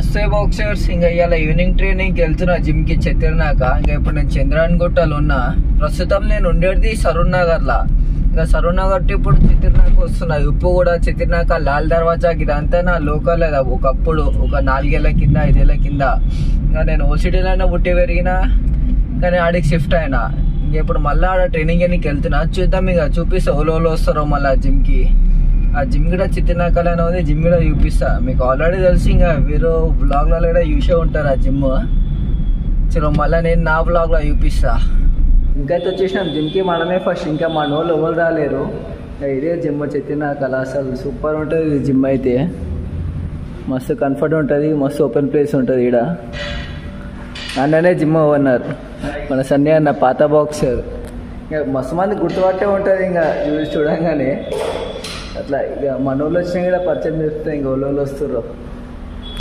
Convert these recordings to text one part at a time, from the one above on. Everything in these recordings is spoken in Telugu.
నమస్తే బాక్సర్స్. ఇంకా ఇవాళ ఈవినింగ్ ట్రైనింగ్కి వెళ్తున్నా జిమ్కి చెతిరినాక. ఇంకా ఇప్పుడు నేను చంద్రాయన్ గుట్టలో ఉన్నా. ప్రస్తుతం నేను ఉండేది సరూర్ నగర్లా. ఇంకా సరూర్ నగర్ ఇప్పుడు చెతిరినాక వస్తున్నా. ఇప్పుడు కూడా చెతిరినాక లాల్ దర్వాజా ఇదంతా నా లోకల్. ఒకప్పుడు ఒక 4 ఏళ్ల కింద 5 ఏళ్ల కింద ఇంకా నేను ఓసిటీలోనే పుట్టి పెరిగినా, కానీ ఆడికి షిఫ్ట్ అయినా. ఇంక ఇప్పుడు మళ్ళీ ఆడ ట్రైనింగ్ అని వెళ్తున్నా. చూద్దాం, ఇక చూపిస్తా ఓలో వస్తారో మళ్ళీ జిమ్కి. ఆ జిమ్ కూడా చిత్తినాకల్ అనేది జిమ్ కూడా చూపిస్తా. మీకు ఆల్రెడీ తెలిసి ఇంకా వీరు బ్లాగ్లలో కూడా చూసే ఉంటారు ఆ జిమ్. చలో మళ్ళీ నేను నా బ్లాగ్లో చూపిస్తా. ఇంకైతే వచ్చేసినాం జిమ్కి మనమే ఫస్ట్. ఇంకా మన వాళ్ళు ఎవరు రాలేరు. ఇదే జిమ్ చిత్తినాకల్. అసలు సూపర్ ఉంటుంది జిమ్ అయితే. మస్తు కంఫర్ట్ ఉంటుంది, మస్తు ఓపెన్ ప్లేస్ ఉంటుంది ఈడ. అన్ననే జిమ్ ఓనర్ మన సన్నీ అన్న, పాత బాక్సర్. ఇంకా మస్తు మంది గుర్తుపట్టే ఉంటుంది ఇంకా చూడంగానే. అట్లా ఇక మన వాళ్ళు వచ్చినా కూడా పరిచయం చేస్తే ఇంకా వాళ్ళు వస్తుర్రు.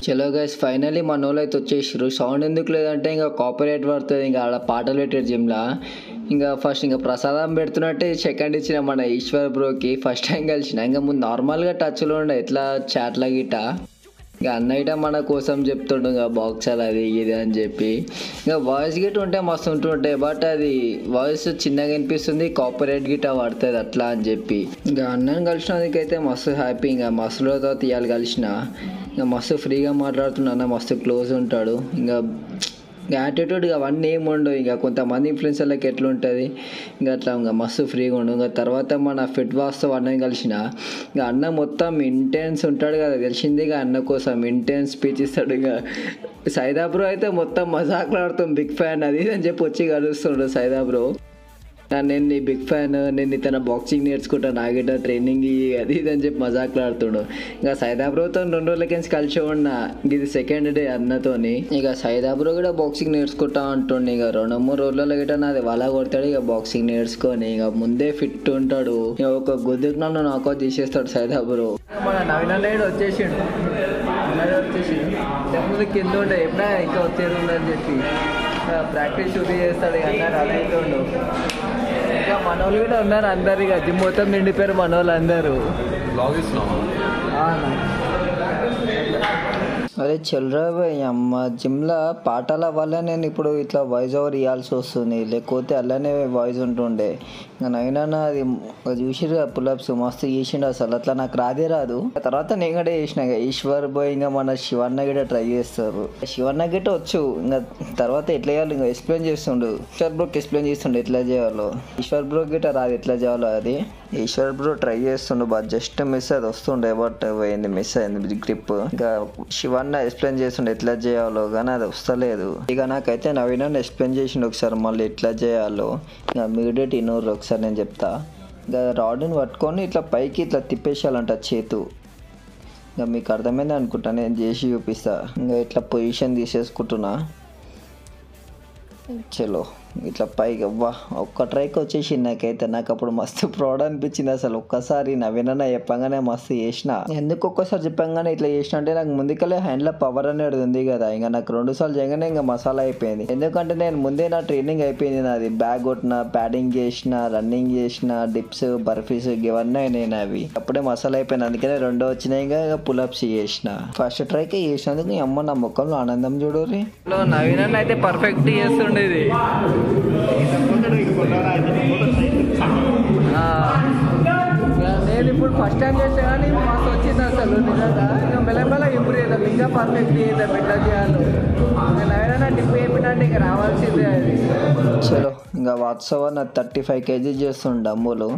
చలో గైస్, ఫైనలీ మన వాళ్ళు అయితే వచ్చేసారు. సౌండ్ ఎందుకు లేదంటే ఇంకా కాపీరైట్ పడుతుంది. ఇంకా ఆడ పాటలు పెట్టారు జిమ్లా. ఇంకా ఫస్ట్ ఇంకా ప్రసాదం పెడుతున్నట్టే సెకండ్ ఇచ్చిన మన ఈశ్వర్ బ్రోకి. ఫస్ట్ టైం కలిసిన. ఇంకా ముందు నార్మల్గా టచ్లో ఉండే ఎట్లా చాట్ల గిట్ట. ఇంకా అన్నయ్య మన కోసం చెప్తుండు ఇంకా బాక్సర్ అది ఇది అని చెప్పి. ఇంకా వాయిస్ గిట్ ఉంటే మస్తు ఉంటుంటాయి, బట్ అది వాయిస్ చిన్నగా అనిపిస్తుంది, కాపీరైట్ గిట్ట పడుతుంది అట్లా అని చెప్పి. ఇంకా అన్నని కలిసినందుకైతే మస్తు హ్యాపీ. ఇంకా మస్తులతో తీయాలి కలిసిన. ఇంకా మస్తు ఫ్రీగా మాట్లాడుతున్నా అన్న, మస్తు క్లోజ్ ఉంటాడు. ఇంకా యాటిట్యూడ్ అవన్నీ ఏమి ఉండవు. ఇంకా కొంతమంది ఇన్ఫ్లుయెన్సర్లకి ఎట్లుంటుంది ఇంకా అట్లా ఇంకా మస్తు ఫ్రీగా ఉండు. ఇంకా తర్వాత మన ఫిట్ వాస్తో అన్నని కలిసిన. ఇంకా అన్న మొత్తం ఇంటెన్స్ ఉంటాడు కదా, తెలిసింది. ఇక అన్న కోసం ఇంటెన్స్ స్పీచ్ ఇస్తాడు. ఇంకా సైదా బ్రో అయితే మొత్తం మజాకులాడుతాం, బిగ్ ఫ్యాన్ అది అని చెప్పి వచ్చి కలుస్తుండు సైదా బ్రో. నేను నీ బిగ్ ఫ్యాన్, నేను తన బాక్సింగ్ నేర్చుకుంటా, నాగిట ట్రైనింగ్ అది ఇది అని చెప్పి మజాకులాడుతుండు. ఇంకా సైదాబ్రోతో 2 రోజులకి కలిసి ఉన్నా. ఇది సెకండ్ డే అన్నతోని. ఇక సైదాబ్రో కూడా బాక్సింగ్ నేర్చుకుంటా అంటుండే. ఇక 2-3 రోజులలో గిట్ట నాది వాళ్ళ కొడతాడు. ఇక బాక్సింగ్ నేర్చుకొని ఇక ముందే ఫిట్ ఉంటాడు. ఇక ఒక గుద్దుకు నన్ను నాకౌట్ చేసేస్తాడు సైదాబ్రో. మన నవీన్ అన్నయ్య వచ్చేసిండు. ముందు కింద ఉండే ఎప్పుడా ఇంకా వచ్చేది ఉందని చెప్పి ప్రాక్టీస్ షూట్ చేస్తాడు. ఇక అన్నారు అడుగుతుండు. ఇంకా మన వాళ్ళు కూడా ఉన్నారు అందరు. ఇక జిమ్ మొత్తం నిండిపోయారు మన వాళ్ళు అందరూ. అరే చెల్రా అమ్మ, జిమ్లో పాటల వల్ల నేను ఇప్పుడు ఇట్లా వాయిస్ ఓవర్ ఇవ్వాల్సి వస్తుంది, లేకపోతే అలానే వాయిస్ ఉంటుండే. ఇంకా నైనా అది చూసిరు పుల్అప్స్ మస్తు చేసిండు. అసలు అట్లా నాకు రాదు. తర్వాత నేను కూడా చేసిన. ఈశ్వర్ బాయ్ ఇంకా మన శివన్న గిట్ట ట్రై చేస్తారు. శివన్న గిట్ట వచ్చు. ఇంకా తర్వాత ఎట్లా చేయాలి ఇంకా ఎక్స్ప్లెయిన్ చేస్తుండు. ఈశ్వర్ బ్రోకి ఎక్స్ప్లెయిన్ చేస్తుండే ఎట్లా చేయాలో. ఈశ్వర్ బ్రో గిట్ట రాదు ఎట్లా చేయాలో అది. ఈశ్వర్ బ్రో ట్రై చేస్తుండు, బట్ జస్ట్ మిస్ అది వస్తుండే, బట్ పోయింది, మిస్ అయింది గ్రిప్. ఇంకా శివన్న ఎక్స్ప్లెయిన్ చేస్తుండే ఎట్లా చేయాలో, కానీ అది వస్తలేదు. ఇక నాకైతే నవీన్ ఎక్స్ప్లెయిన్ చేసిండు ఒకసారి మళ్ళీ ఎట్లా చేయాలో. ఇంకా మీడియట్ ఇన్నోరు ఒకసారి నేను చెప్తా. ఇంకా రాడ్ని పట్టుకొని ఇట్లా పైకి ఇట్లా తిప్పేసేయాలంట చేతు. ఇంకా మీకు అర్థమైంది అనుకుంటా, నేను చేసి చూపిస్తా. ఇంకా ఇట్లా పొజిషన్ తీసేసుకుంటున్నా. చలో ఇట్లా పైకి అవ్వా ఒక్క ట్రైక్ వచ్చేసి నాకైతే. నాకు అప్పుడు మస్తు ప్రౌడ్ అనిపించింది అసలు. ఒక్కసారి నవీనన్న చెప్పంగానే మస్తు చేసిన. ఎందుకు ఒక్కసారి చెప్పంగానే ఇట్లా చేసిన అంటే, నాకు ముందుకలే హ్యాండ్లో పవర్ అనేది ఉంది కదా. ఇంకా నాకు 2 సార్లు చేయగానే ఇంకా మసాలా అయిపోయింది. ఎందుకంటే నేను ముందే నా ట్రైనింగ్ అయిపోయింది నాది. బ్యాగ్ కొట్టిన, ప్యాడింగ్ చేసిన, రన్నింగ్ చేసిన, డిప్స్, బర్ఫీస్ ఇవన్నీ నేను అవి అప్పుడే మసాలా అయిపోయింది. అందుకనే 2 వచ్చినాయి. ఇంకా పుల్అప్స్ చేసిన. ఫస్ట్ ట్రైక్ చేసినందుకు అమ్మ నా ముఖంలో ఆనందం చూడరి. నవీనన్న అయితే పర్ఫెక్ట్ చేస్తుండేది. నేను ఇప్పుడు ఫస్ట్ టైం చేస్తే కానీ మస్తు వచ్చింది అసలు నిజంగా. ఇంకా మెల్లమెల్ల ఇంప్రూవ్ చేద్దాం, ఇంకా పర్ఫెక్ట్ చేద్దాం ఎట్లా చేయాలో. ఎవరైనా టిప్ చెప్పినట్టు ఇంకా రావాల్సిందే అది. చలో ఇంకా వాట్సాప్ నా 35 kg చేస్తుండే డమ్ములు.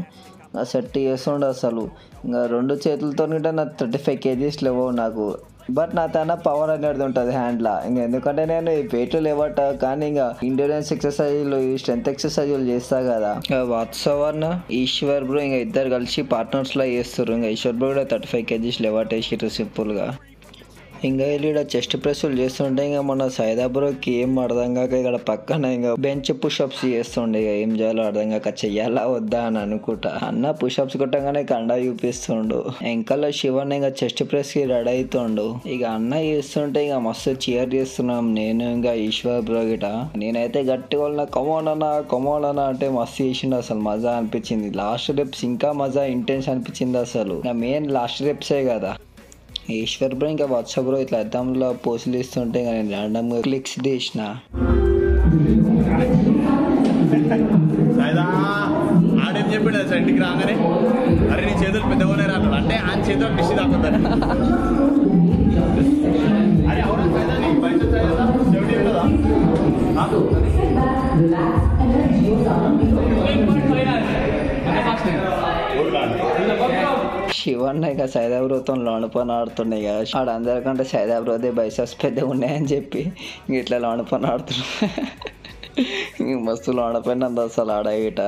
నా సెట్ చేస్తుండే అసలు. ఇంకా 2 చేతులతో కూడా నా 35 kgs లేవో నాకు. బట్ నా తన పవర్ అనేది ఉంటుంది హ్యాండ్లో. ఇంకా ఎందుకంటే నేను వెయిట్ లేవట, కానీ ఇంకా ఇండియన్స్ ఎక్సర్సైజ్లు, స్ట్రెంత్ ఎక్సర్సైజ్లు చేస్తా కదా. వాట్సాప్ ఈశ్వర్ బ్రో ఇంకా ఇద్దరు కలిసి పార్ట్నర్స్లో చేస్తారు. ఇంకా ఈశ్వర్ బ్రో కూడా 35 kgs లేవటేసారు సింపుల్గా. ఇంకా ఇక్కడ చెస్ట్ ప్రెస్లు చేస్తుంటే ఇంకా మన సైదా బ్రోకి ఏం అర్థం కాక ఇక్కడ పక్కన ఇంకా బెంచ్ పుషప్స్ చేస్తుండే. ఇక ఏం చేయాలో అర్థం కాక చెయ్యాలా వద్దా అని అనుకుంటా. అన్న పుషప్స్ కొట్టగానే కండా చూపిస్తుండు. ఇంకల్లా శివన్ ఇంకా చెస్ట్ ప్రెస్ కి రెడీ అవుతుండు. ఇక అన్న చేస్తుంటే ఇక మస్తు చీర్ చేస్తున్నాం నేను ఇంకా ఈశ్వర్ బ్రో గిట. నేనైతే గట్టిగా వాళ్ళ కమోన్ అన్న అంటే మస్తు చేసిండు అసలు. మజా అనిపించింది. లాస్ట్ రెప్స్ ఇంకా మజా ఇంటెన్స్ అనిపించింది అసలు. మెయిన్ లాస్ట్ రెప్సే కదా. ఈశ్వర్ బ్రో ఇంకా వాట్సాప్ బ్రో ఇట్లా అద్దంలో పోస్టులు ఇస్తుంటే నేను ర్యాండమ్గా క్లిక్స్ తీసిన. ఆడేం చెప్పాడు సార్ ఇంటికి రాగానే, అరే నీ చేతులు పెద్దగానే రాను అంటే ఆయన చేతిలో డిష్ తాకుతారు. అరే అవునా సైదా నీకు బయట సైదా 70 ఉంటుందా? శివన్న ఇక సైదాబ్రోతో లోనపని ఆడుతున్నాయి కదా, ఆడ అందరికంటే సైదాబ్రోదే బైసెప్స్ పెద్దగా ఉన్నాయని చెప్పి ఇట్లా లోనపని ఆడుతున్నాయి. మస్తు లోనపైన అసలు ఆడ ఇట.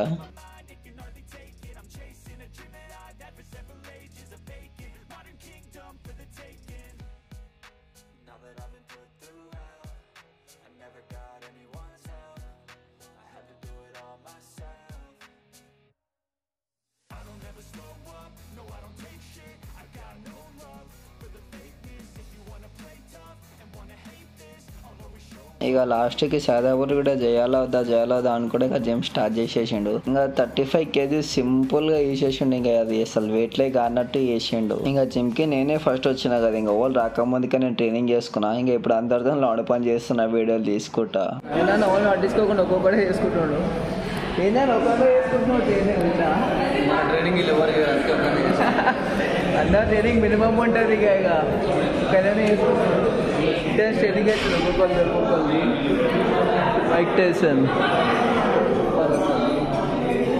ఇక లాస్ట్కి సైదాపూర్ కూడా చేయాలా వద్దా అనుకుంటే ఇక జిమ్ స్టార్ట్ చేసేసిండు. ఇంకా 35 kg సింపుల్గా వేసేసిండు. ఇంకా అది అసలు వెయిట్లే కానట్టు వేసిండు. ఇంకా జిమ్కి నేనే ఫస్ట్ వచ్చినా కదా, ఇంకా వాళ్ళు రాకముందుకే నేను ట్రైనింగ్ చేసుకున్నా. ఇంకా ఇప్పుడు అందరితో లోడ పని చేస్తున్నా, వీడియోలు తీసుకుంటా. వాళ్ళు పట్టించుకోకుండా ఒక్కొక్కడే చేసుకుంటాడు. ఏంటంటే ఒక్కొక్కడే చేసుకుంటున్నాడు ట్రైనింగ్ అందరూ ట్రైనింగ్ మినిమం ఉంటుంది. ఇక ఒక్కనే చేసుకుంటున్నాడు. ట్రైనింగ్ అవుతుంది ఒక్కొక్కరిది. మైక్ టైసన్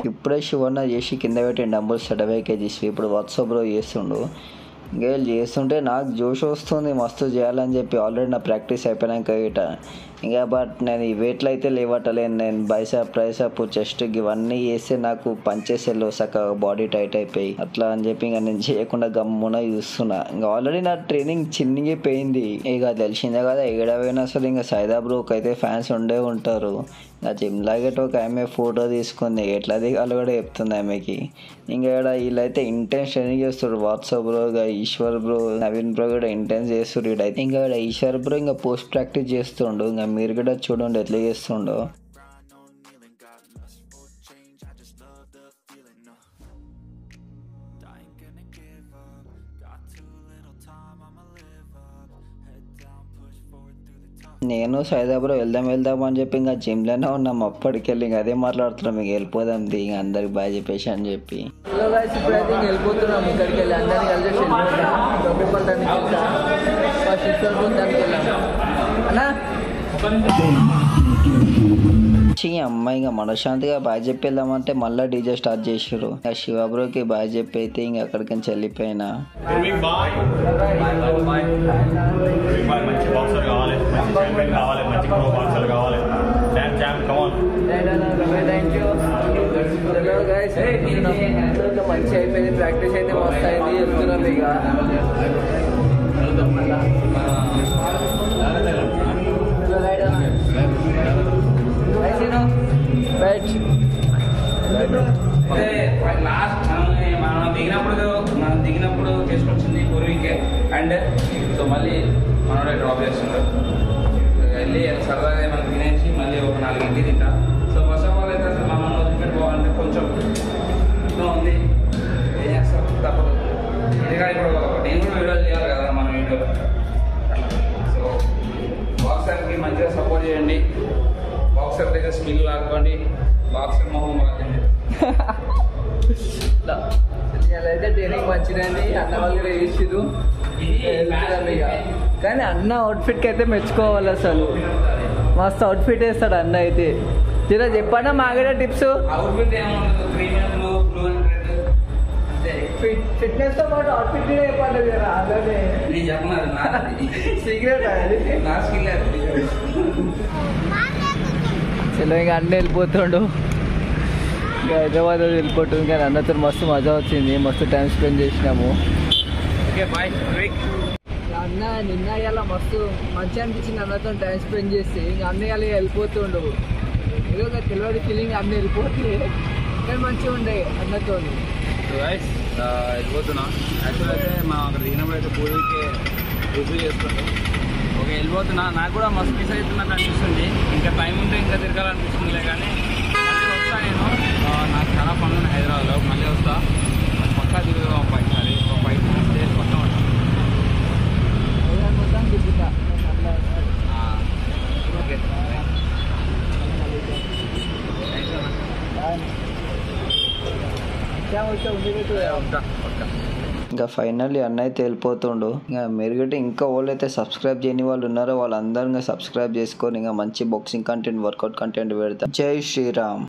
ఇప్పుడే శివన్న చేసి కింద పెట్టి డంబుల్స్ 35 kgs ఇప్పుడు వాట్సాప్ బ్రో చేస్తుండు. ఇంకా చేస్తుంటే నాకు జోష్ వస్తుంది మస్తు చేయాలని చెప్పి. ఆల్రెడీ నా ప్రాక్టీస్ అయిపోయినాక ఇట ఇంకా బట్ నేను ఈ వెయిట్లు అయితే లేవట్టలేను. నేను బైసప్ ట్రైసప్ చెస్ట్ ఇవన్నీ చేస్తే నాకు పంచేసేలో సక్కగా బాడీ టైట్ అయిపోయి అట్లా అని చెప్పి ఇంకా నేను చేయకుండా గమ్మున చూస్తున్నా. ఇంకా ఆల్రెడీ నా ట్రైనింగ్ చిన్నగిపోయింది. ఇక తెలిసిందే కదా ఏడవైనా అసలు ఇంకా సైదా బ్రోకి అయితే ఫ్యాన్స్ ఉండే ఉంటారు. నా జిమ్ లాగేట ఒక ఆమె ఫోటో తీసుకుంది, ఎట్లా దిగాలో కూడా చెప్తుంది ఆమెకి. ఇంకా ఇక్కడ వీళ్ళైతే ఇంటెన్స్ ట్రైనింగ్ చేస్తారు. WhatsApp bro Eshwar bro Naveen bro కూడా ఇంటెన్స్ చేస్తారు. ఇడైతే ఇంకా ఇక్కడ ఈశ్వర్ బ్రో ఇంకా పోస్ట్ ప్రాక్టీస్ చేస్తుండు. ఇంకా మీరు కూడా చూడండి ఎట్లా చేస్తుండో. నేను సైదాబ్రో వెళ్దాం అని చెప్పి ఇంకా జిమ్లోనే ఉన్నాం అప్పటికెళ్ళి. ఇంకా అదే మాట్లాడుతున్నాం, మీకు వెళ్ళిపోదాం ఇంకా అందరికి బాగా చెప్పేసి అని చెప్పి. ఇప్పుడైతే వెళ్ళిపోతున్నాం ఇక్కడికి వెళ్ళి అందరినీ కలిసి అన్నా అమ్మాయి ఇంకా మనశాంతిగా బాగా చెప్పి వెళ్దామంటే మళ్ళీ డీజే స్టార్ట్ చేసారు. శివబ్రోకి బాగా చెప్పి అయితే ఇంక అక్కడికి వెళ్ళిపోయినా. మంచి అయిపోయింది, ప్రాక్టీస్ అయితే మస్తు అయింది. వెళ్తున్నాం ఇక లాస్ట్ మనం దిగినప్పుడు చేసుకొచ్చింది పూర్వీకే. అండ్ సో మళ్ళీ మనోడే డ్రాప్ చేస్తున్నారు. వెళ్ళి సరదాగా మనం తినేసి మళ్ళీ ఒక 4 ఇంటికి తింటా. సో ఫస్ట్ ఆఫ్ ఆల్ అయితే అసలు మనం వదిలిపెట్టుకోవాలంటే కొంచెం ఇష్టం ఉంది. ఏం చేస్తాం తప్పదు. ఎందుకంటే ఇప్పుడు నేను కూడా వీడియోలు చేయాలి కదా మన వీడియోలో. సో బాక్సర్కి మంచిగా సపోర్ట్ చేయండి. బాక్సర్ దగ్గర స్మిల్ ఆడుకోండి. బాక్సర్ మొహం బాగుంది. అయితే ట్రైనింగ్ మంచిదండి. అన్న వాళ్ళు కూడా వేసిరు ఇక. కానీ అన్న అవుట్ఫిట్కి అయితే మెచ్చుకోవాలి, అసలు మస్తు అవుట్ఫిట్ వేస్తాడు అన్న అయితే. జరా చెప్పండి మాగడే టిప్స్. అవుట్ఫిట్ ఏముండదు, ప్రీమియం బ్లూ అండ్ రెడ్ అంతే. ఫిట్నెస్ తో పాటు అవుట్ఫిట్ కూడా చెప్పండి జరా. అలానే నేను చెప్పలేదు, నాది సీక్రెట్ నా స్కిల్. చలో ఇంకా అన్న వెళ్ళిపోతుండు. ఇంకా హైదరాబాద్ వెళ్ళిపోతుంది. కానీ అన్నతో మస్తు మజా వచ్చింది, మస్తు టైం స్పెండ్ చేసినాము. Okay bye. అన్న నిన్న ఇలా మస్తు మంచిగా అనిపించింది అన్నతో టైం స్పెండ్ చేస్తే. ఇంకా అన్న ఇలా వెళ్ళిపోతుండు. ఏదో ఒక తెలియని ఫీలింగ్ అన్న వెళ్ళిపోతే కానీ మంచిగా ఉండే అన్నతో. వెళ్ళిపోతున్నా. యాక్చువల్ అయితే మా అక్కడ దిగినప్పుడు అయితే పూర్వీకే రిసీవ్ చేసుకుంటాం. ఓకే వెళ్ళిపోతున్నా. నాకు కూడా మస్తు మిస్ అవుతున్నట్టు అనిపిస్తుంది. ఇంకా టైం ఉంటే ఇంకా తిరగాలనిపిస్తుందిలే. కానీ మళ్ళీ వస్తా నేను. నాకు చాలా పనులు ఉన్నాయి హైదరాబాద్లో. మళ్ళీ వస్తా. పక్కా తిరుగుదాం ఈసారి. ఒక 5 days పక్కా ఉంటాం. ఇంకా ఫైనల్లీ అన్న అయితే వెళ్ళిపోతుండు. ఇంకా మెరుగటి ఇంకా వాళ్ళైతే సబ్స్క్రైబ్ చేయని వాళ్ళు ఉన్నారో వాళ్ళందరూ సబ్స్క్రైబ్ చేసుకొని ఇంకా మంచి బాక్సింగ్ కంటెంట్ వర్కౌట్ కంటెంట్ పెడతారు. జై శ్రీరామ్.